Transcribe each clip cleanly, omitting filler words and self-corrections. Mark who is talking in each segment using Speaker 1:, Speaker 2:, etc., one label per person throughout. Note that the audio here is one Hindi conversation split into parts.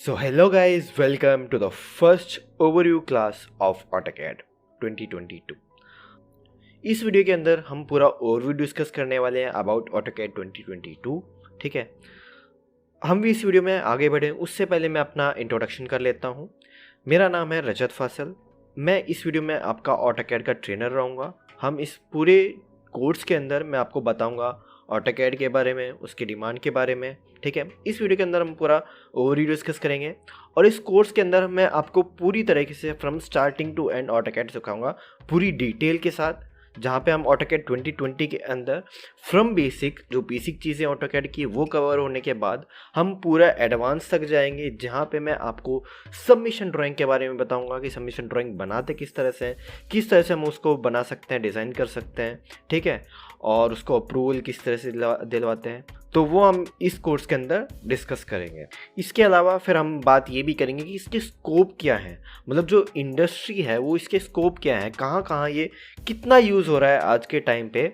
Speaker 1: So hello guys, welcome to the first overview class of AutoCAD 2022। इस वीडियो के अंदर हम पूरा ओवरव्यू डिस्कस करने वाले हैं अबाउट AutoCAD 2022। ठीक है, हम भी इस वीडियो में आगे बढ़ें उससे पहले मैं अपना इंट्रोडक्शन कर लेता हूँ। मेरा नाम है रजत फासल। मैं इस वीडियो में आपका AutoCAD का ट्रेनर रहूँगा। हम इस पूरे कोर्स के अंदर मैं आपको बताऊँगा AutoCAD के बारे में, उसकी डिमांड के बारे में। ठीक है, इस वीडियो के अंदर हम पूरा ओवरव्यू डिस्कस करेंगे और इस कोर्स के अंदर मैं आपको पूरी तरीके से from starting to end AutoCAD सिखाऊंगा पूरी डिटेल के साथ, जहाँ पे हम AutoCAD 2020 के अंदर फ्रॉम बेसिक जो बेसिक चीज़ें AutoCAD की वो कवर होने के बाद हम पूरा एडवांस तक जाएंगे, जहाँ पे मैं आपको सबमिशन ड्राइंग के बारे में बताऊंगा कि सबमिशन ड्राइंग बनाते किस तरह से, किस तरह से हम उसको बना सकते हैं, डिज़ाइन कर सकते हैं। ठीक है, और उसको अप्रूवल किस तरह से दिलवाते हैं, तो वो हम इस कोर्स के अंदर डिस्कस करेंगे। इसके अलावा फिर हम बात ये भी करेंगे कि इसके स्कोप क्या है, मतलब जो इंडस्ट्री है वो इसके स्कोप क्या है, कहाँ कहाँ ये कितना यूज़ हो रहा है आज के टाइम पे।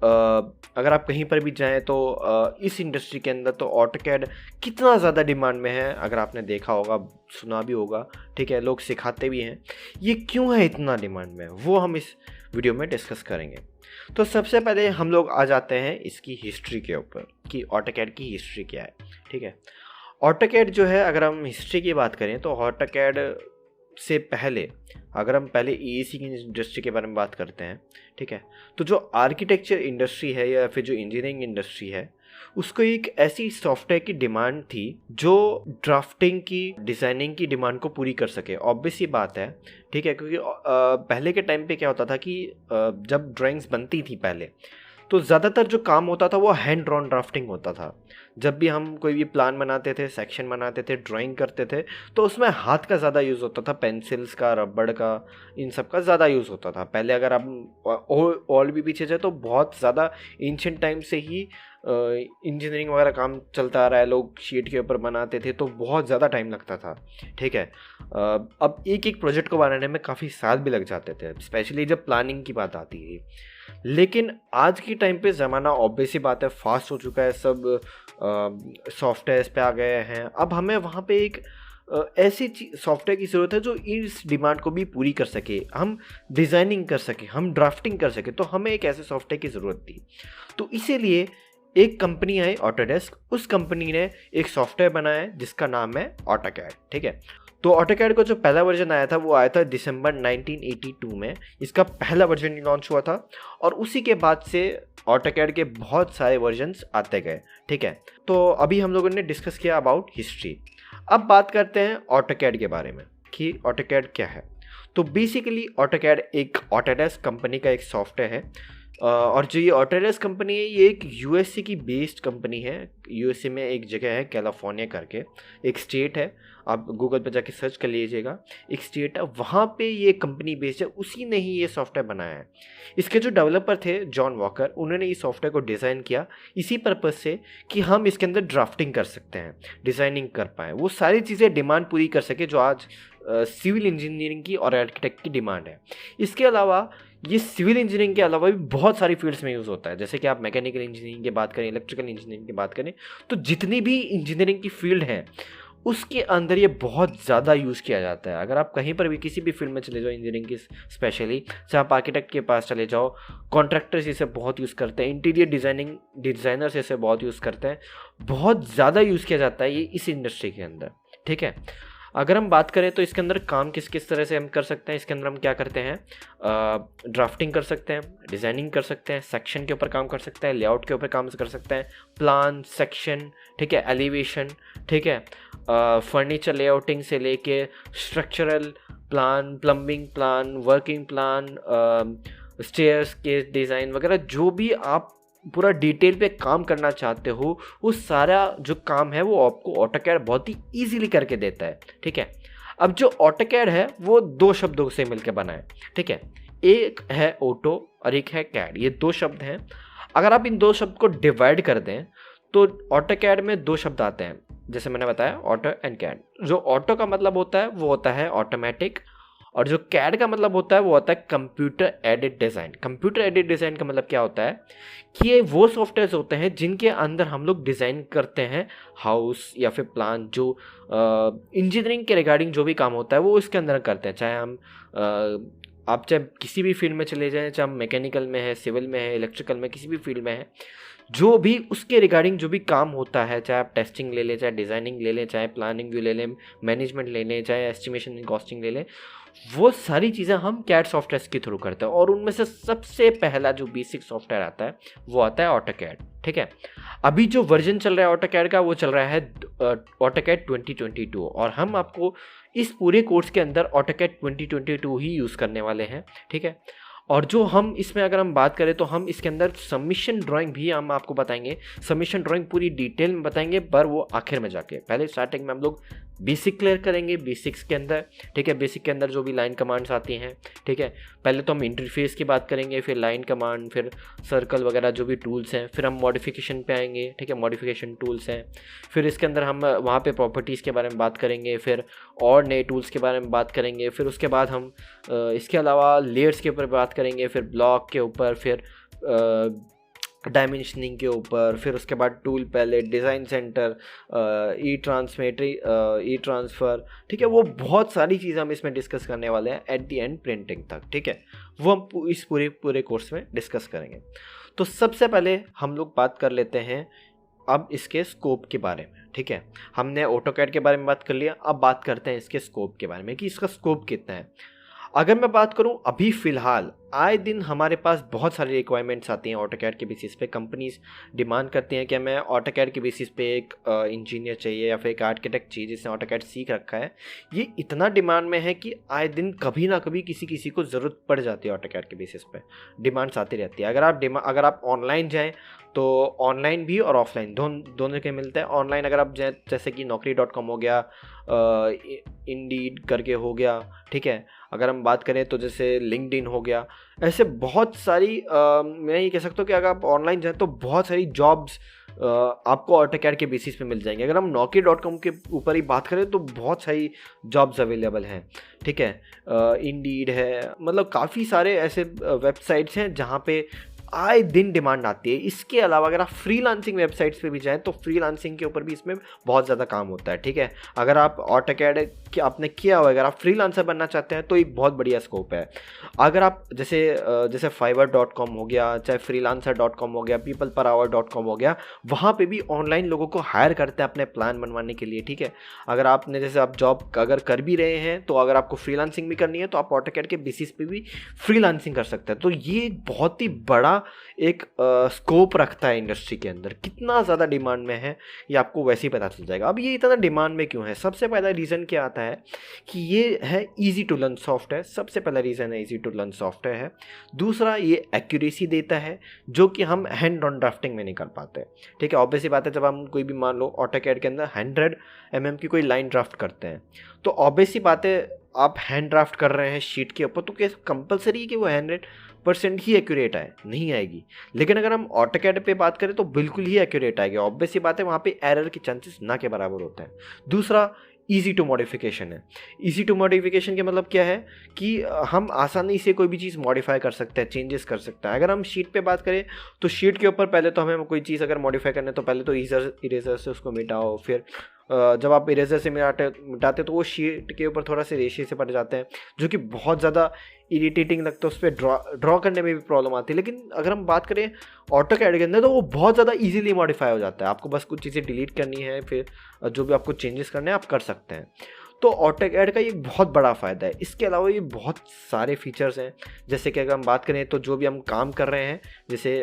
Speaker 1: अगर आप कहीं पर भी जाएं तो इस इंडस्ट्री के अंदर तो AutoCAD कितना ज़्यादा डिमांड में है, अगर आपने देखा होगा, सुना भी होगा। ठीक है, लोग सिखाते भी हैं। ये क्यों है इतना डिमांड में, वो हम इस वीडियो में डिस्कस करेंगे। तो सबसे पहले हम लोग आ जाते हैं इसकी हिस्ट्री के ऊपर कि AutoCAD की हिस्ट्री क्या है। ठीक है, AutoCAD जो है, अगर हम हिस्ट्री की बात करें तो AutoCAD से पहले अगर हम पहले AEC की इंडस्ट्री के बारे में बात करते हैं, ठीक है, तो जो आर्किटेक्चर इंडस्ट्री है या फिर जो इंजीनियरिंग इंडस्ट्री है, उसको एक ऐसी सॉफ्टवेयर की डिमांड थी जो ड्राफ्टिंग की, डिज़ाइनिंग की डिमांड को पूरी कर सके। ऑब्वियस ही बात है, ठीक है, क्योंकि पहले के टाइम पे क्या होता था कि जब ड्राइंग्स बनती थी पहले, तो ज़्यादातर जो काम होता था वो हैंड ड्रॉन ड्राफ्टिंग होता था। जब भी हम कोई भी प्लान बनाते थे, सेक्शन बनाते थे, ड्राइंग करते थे, तो उसमें हाथ का ज़्यादा यूज़ होता था, पेंसिल्स का, रबड़ का, इन सब का ज़्यादा यूज़ होता था। पहले अगर आप और भी पीछे जाए तो बहुत ज़्यादा एंशिएंट टाइम से ही इंजीनियरिंग वगैरह काम चलता आ रहा है। लोग शीट के ऊपर बनाते थे तो बहुत ज़्यादा टाइम लगता था। ठीक है, अब एक एक प्रोजेक्ट को बनाने में काफ़ी साल भी लग जाते थे, स्पेशली जब प्लानिंग की बात आती है। लेकिन आज की टाइम पे ज़माना ऑब्वियस ही बात है फास्ट हो चुका है, सब सॉफ्टवेयर्स पे आ गए हैं। अब हमें वहाँ पे एक ऐसी सॉफ्टवेयर की ज़रूरत है जो इस डिमांड को भी पूरी कर सके, हम डिज़ाइनिंग कर सके, हम ड्राफ्टिंग कर सके, तो हमें एक ऐसे सॉफ्टवेयर की ज़रूरत थी। तो इसीलिए एक कंपनी आई ऑटोडेस्क, उस कंपनी ने एक सॉफ्टवेयर बनाया है जिसका नाम है AutoCAD। ठीक है, तो AutoCAD का जो पहला वर्जन आया था वो आया था दिसंबर 1982 में, इसका पहला वर्जन लॉन्च हुआ था और उसी के बाद से AutoCAD के बहुत सारे वर्जन्स आते गए। ठीक है, तो अभी हम लोगों ने डिस्कस किया अबाउट हिस्ट्री। अब बात करते हैं AutoCAD के बारे में कि AutoCAD क्या है। तो बेसिकली AutoCAD एक ऑटोडेस्क कंपनी का एक सॉफ्टवेयर है और जो ये ऑटोडेस्क कंपनी है ये एक यूएसए की बेस्ड कंपनी है। यूएसए में एक जगह है कैलिफोर्निया करके, एक स्टेट है, आप गूगल पर जाके सर्च कर लीजिएगा, एक स्टेट है, वहाँ पे ये कंपनी बेस्ड है, उसी ने ही ये सॉफ्टवेयर बनाया है। इसके जो डेवलपर थे जॉन वॉकर, उन्होंने इस सॉफ्टवेयर को डिज़ाइन किया इसी पर्पज़ से कि हम इसके अंदर ड्राफ्टिंग कर सकते हैं, डिज़ाइनिंग कर पाएँ, वो सारी चीज़ें डिमांड पूरी कर सके जो आज सिविल इंजीनियरिंग की और आर्किटेक्ट की डिमांड है। इसके अलावा ये सिविल इंजीनियरिंग के अलावा भी बहुत सारी फील्ड्स में यूज़ होता है, जैसे कि आप मैकेनिकल इंजीनियरिंग की बात करें, इलेक्ट्रिकल इंजीनियरिंग की बात करें, तो जितनी भी इंजीनियरिंग की फील्ड है उसके अंदर ये बहुत ज़्यादा यूज़ किया जाता है। अगर आप कहीं पर भी किसी भी फील्ड में चले जाओ इंजीनियरिंग की, स्पेशली चाहे आप आर्किटेक्ट के पास चले जाओ, कॉन्ट्रैक्टर्स इसे बहुत यूज़ करते हैं, इंटीरियर डिज़ाइनर्स इसे बहुत यूज़ करते हैं, बहुत ज़्यादा यूज़ किया जाता है ये इस इंडस्ट्री के अंदर। ठीक है, अगर हम बात करें तो इसके अंदर काम किस किस तरह से हम कर सकते हैं, इसके अंदर हम क्या करते हैं, ड्राफ्टिंग कर सकते हैं, डिज़ाइनिंग कर सकते हैं, सेक्शन के ऊपर काम कर सकते हैं, लेआउट के ऊपर काम कर सकते हैं, प्लान, सेक्शन, ठीक है, एलिवेशन, ठीक है, फर्नीचर लेआउटिंग से लेके structural plan, plumbing plan, working plan, stairs के डिज़ाइन वगैरह, जो भी आप पूरा डिटेल पे काम करना चाहते हो, वो सारा जो काम है वो आपको AutoCAD बहुत ही इजीली करके देता है। ठीक है, अब जो AutoCAD है वो दो शब्दों से मिलकर बना है। ठीक है, एक है ऑटो और एक है कैड, ये दो शब्द हैं। अगर आप इन दो शब्द को डिवाइड कर दें तो AutoCAD में दो शब्द आते हैं, जैसे मैंने बताया ऑटो एंड कैड। जो ऑटो का मतलब होता है वो होता है ऑटोमेटिक, और जो कैड का मतलब होता है वो होता है computer aided design. Computer aided design का मतलब क्या होता है कि ये वो सॉफ्टवेयर होते हैं जिनके अंदर हम लोग डिज़ाइन करते हैं हाउस या फिर प्लान, जो इंजीनियरिंग के रिगार्डिंग जो भी काम होता है वो इसके अंदर करते हैं। चाहे हम आप चाहे किसी भी फील्ड में चले जाएं, चाहे हम मैकेनिकल में है, सिविल में है, इलेक्ट्रिकल में, किसी भी फील्ड में है, जो भी उसके रिगार्डिंग जो भी काम होता है, चाहे आप टेस्टिंग ले लें, चाहे डिज़ाइनिंग ले लें, चाहे प्लानिंग व्यू ले लें, मैनेजमेंट ले लें, चाहे एस्टिमेशन कॉस्टिंग ले लें, वो सारी चीज़ें हम कैड सॉफ्टवेयर के थ्रू करते हैं। और उनमें से सबसे पहला जो बेसिक सॉफ्टवेयर आता है वो आता है ऑटोकैड। ठीक है, अभी जो वर्जन चल रहा है ऑटोकैड का वो चल रहा है ऑटोकैड 2022, और हम आपको इस पूरे कोर्स के अंदर ऑटोकैड 2022 ही यूज़ करने वाले हैं। ठीक है, और जो हम इसमें अगर हम बात करें तो हम इसके अंदर सबमिशन ड्राइंग भी हम आपको बताएंगे। सबमिशन ड्राइंग पूरी डिटेल में बताएंगे, पर वो आखिर में जाके, पहले स्टार्टिंग में हम लोग बेसिक क्लियर करेंगे बेसिक्स के अंदर। ठीक है, बेसिक के अंदर जो भी लाइन कमांड्स आती हैं, ठीक है, पहले तो हम इंटरफेस की बात करेंगे, फिर लाइन कमांड, फिर सर्कल वगैरह जो भी टूल्स हैं, फिर हम मॉडिफिकेशन पे आएंगे। ठीक है, मॉडिफिकेशन टूल्स हैं, फिर इसके अंदर हम वहाँ पे प्रॉपर्टीज़ के बारे में बात करेंगे, फिर और नए टूल्स के बारे में बात करेंगे, फिर उसके बाद हम इसके अलावा लेयर्स के ऊपर बात करेंगे, फिर ब्लॉक के ऊपर, फिर डायमेंशनिंग के ऊपर, फिर उसके बाद tool palette, design centre, e transfer. ठीक है, वो बहुत सारी चीज़ें हम इसमें डिस्कस करने वाले हैं एट द एंड प्रिंटिंग तक। ठीक है, वो हम इस पूरे कोर्स में डिस्कस करेंगे। तो सबसे पहले हम लोग बात कर लेते हैं अब इसके स्कोप के बारे में। ठीक है, हमने ऑटोकैड के बारे में बात कर लिया, अब बात करते हैं इसके स्कोप के बारे में कि इसका स्कोप कितना है। अगर मैं बात करूं अभी फ़िलहाल आए दिन हमारे पास बहुत सारी रिक्वायरमेंट्स आती हैं ऑटोकैड के बेसिस पे। कंपनीज डिमांड करती हैं कि हमें ऑटोकैड के बेसिस पे एक इंजीनियर चाहिए या फिर एक आर्किटेक्ट चाहिए जिसने ऑटोकैड सीख रखा है। ये इतना डिमांड में है कि आए दिन कभी ना कभी किसी को ज़रूरत पड़ जाती है ऑटोकैड के बेसिस पे, डिमांड्स आती रहती है। अगर आप ऑनलाइन जाएँ तो ऑनलाइन भी और ऑफलाइन दोनों के मिलते हैं। ऑनलाइन अगर आप जैसे कि naukri.com हो गया, इंडीड करके हो गया, ठीक है, अगर हम बात करें तो जैसे लिंक्डइन हो गया, ऐसे बहुत सारी मैं ये कह सकता हूँ कि अगर आप ऑनलाइन जाएँ तो बहुत सारी जॉब्स आपको ऑटोकैड के बेसिस पे मिल जाएंगे। अगर हम naukri.com के ऊपर ही बात करें तो बहुत सारी जॉब्स अवेलेबल हैं। ठीक है, इंडीड है, मतलब काफ़ी सारे ऐसे वेबसाइट्स हैं जहाँ पे आए दिन डिमांड आती है। इसके अलावा अगर आप फ्रीलांसिंग वेबसाइट्स पे भी जाएं तो फ्रीलांसिंग के ऊपर भी इसमें बहुत ज़्यादा काम होता है। ठीक है, अगर आप ऑटोकैड आपने किया हुआ, अगर आप फ्रीलांसर बनना चाहते हैं तो एक बहुत बढ़िया स्कोप है। अगर आप जैसे fiverr.com हो गया, चाहे freelancer.com हो गया, peopleperhour.com हो गया, वहाँ पे भी ऑनलाइन लोगों को हायर करते हैं अपने प्लान बनवाने के लिए। ठीक है, अगर आपने जैसे आप जॉब अगर कर भी रहे हैं तो अगर आपको फ्रीलांसिंग भी करनी है तो आप ऑटोकैड के बेसिस पे भी फ्रीलांसिंग कर सकते हैं। तो ये बहुत ही बड़ा एक स्कोप रखता है इंडस्ट्री के अंदर। कितना ज़्यादा डिमांड में है ये आपको वैसे ही पता चल जाएगा। अब ये इतना डिमांड में क्यों है? सबसे पहला रीज़न क्या आता है कि ये है ईजी टू लर्न सॉफ्टवेयर। सबसे पहला रीज़न है ईजी टू लर्न सॉफ्टवेयर है। दूसरा, ये एक्यूरेसी देता है जो कि हम हैंड ऑन ड्राफ्टिंग में नहीं कर पाते। ठीक है, ऑब्वियसली बात है, जब हम कोई भी मान लो ऑटोकैड के अंदर 100 mm की कोई लाइन ड्राफ्ट करते हैं तो ऑब्वियसली बात है आप हैंड ड्राफ्ट कर रहे हैं शीट के ऊपर, तो क्या कंपलसरी है कि वो 100% ही एक्यूरेट आए? नहीं आएगी। लेकिन अगर हम ऑटोकैड पे बात करें तो बिल्कुल ही एक्यूरेट आएगी। ऑब्वियसली बात है वहाँ पे एरर के चांसेस ना के बराबर होते हैं। दूसरा, ईजी टू मॉडिफिकेशन है। ईजी टू मॉडिफिकेशन के मतलब क्या है कि हम आसानी से कोई भी चीज़ मॉडिफाई कर सकते हैं, चेंजेस कर सकते हैं। अगर हम शीट पे बात करें तो शीट के ऊपर पहले तो हमें कोई चीज़ अगर मॉडिफाई करना है तो पहले तो इरेजर से उसको मिटाओ, फिर जब आप इरेजर से मिटाते तो वो शीट के ऊपर थोड़ा से रेशे से पड़ जाते हैं जो कि बहुत ज़्यादा इरिटेटिंग लगता है, उस पर ड्रॉ करने में भी प्रॉब्लम आती है। लेकिन अगर हम बात करें ऑटोकैड के अंदर तो वो बहुत ज़्यादा इजीली मॉडिफाई हो जाता है। आपको बस कुछ चीज़ें डिलीट करनी है, फिर जो भी आपको चेंजेस करने हैं आप कर सकते हैं। तो ऑटोकैड का ये बहुत बड़ा फ़ायदा है। इसके अलावा ये बहुत सारे फीचर्स हैं, जैसे कि अगर हम बात करें तो जो भी हम काम कर रहे हैं, जैसे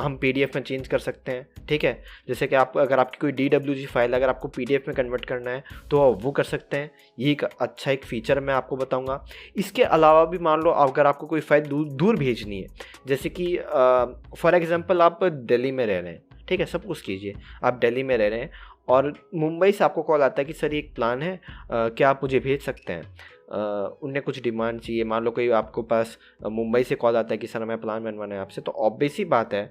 Speaker 1: हम PDF में चेंज कर सकते हैं। ठीक है, जैसे कि अगर आपकी कोई DWG फाइल अगर आपको PDF में कन्वर्ट करना है तो वो कर सकते हैं। ये एक अच्छा एक फ़ीचर मैं आपको बताऊंगा। इसके अलावा भी मान लो अगर आपको कोई फाइल दूर भेजनी है, जैसे कि फॉर एग्जांपल आप दिल्ली में रह रहे हैं, ठीक है, सब कुछ कीजिए, आप दिल्ली में रह रहे हैं और मुंबई से आपको कॉल आता है कि सर ये एक प्लान है, क्या आप मुझे भेज सकते हैं? उनने कुछ डिमांड चाहिए, मान लो कोई आपको पास मुंबई से कॉल आता है कि सर हमें प्लान बनवाना है आपसे, तो ऑब्वियस ही बात है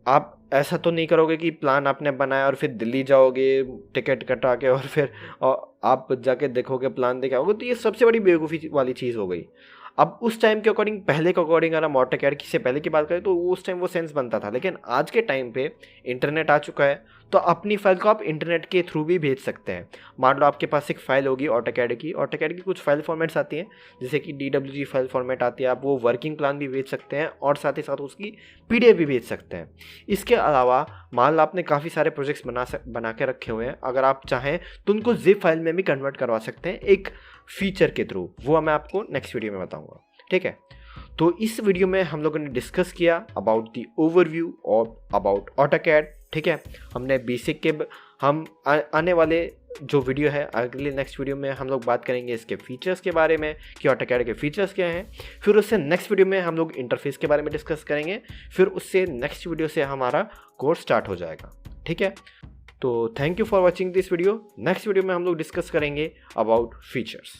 Speaker 1: आप ऐसा तो नहीं करोगे कि प्लान आपने बनाया और फिर दिल्ली जाओगे टिकट कटा के और फिर आप जाके देखोगे प्लान देखे आओगे, तो ये सबसे बड़ी बेवकूफ़ी वाली चीज़ हो गई। अब उस टाइम के अकॉर्डिंग, पहले के अकॉर्डिंग अगर हम ऑटोकैड की से पहले की बात करें तो उस टाइम वो सेंस बनता था, लेकिन आज के टाइम पे इंटरनेट आ चुका है, तो अपनी फाइल को आप इंटरनेट के थ्रू भी भेज सकते हैं। मान लो आपके पास एक फाइल होगी ऑटोकैड की कुछ फाइल फॉर्मेट्स आती हैं, जैसे कि DWG फाइल फॉर्मेट आती है, आप वो वर्किंग प्लान भी भेज सकते हैं और साथ ही साथ उसकी PDF भी भेज सकते हैं। इसके अलावा मान लो आपने काफ़ी सारे प्रोजेक्ट्स बना के रखे हुए हैं, अगर आप चाहें तो उनको जिप फाइल में भी कन्वर्ट करवा सकते हैं एक फीचर के थ्रू, वो मैं आपको नेक्स्ट वीडियो में बताऊंगा, ठीक है। तो इस वीडियो में हम लोगों ने डिस्कस किया अबाउट द ओवरव्यू और अबाउट ऑटोकैड, ठीक है। हमने बेसिक के हम आने वाले जो वीडियो है, अगले नेक्स्ट वीडियो में हम लोग बात करेंगे इसके फीचर्स के बारे में कि ऑटोकैड के फीचर्स क्या हैं। फिर उससे नेक्स्ट वीडियो में हम लोग इंटरफेस के बारे में डिस्कस करेंगे। फिर उससे नेक्स्ट वीडियो से हमारा कोर्स स्टार्ट हो जाएगा, ठीक है। तो thank you for watching this video. Next video में हम लोग डिस्कस करेंगे अबाउट फीचर्स।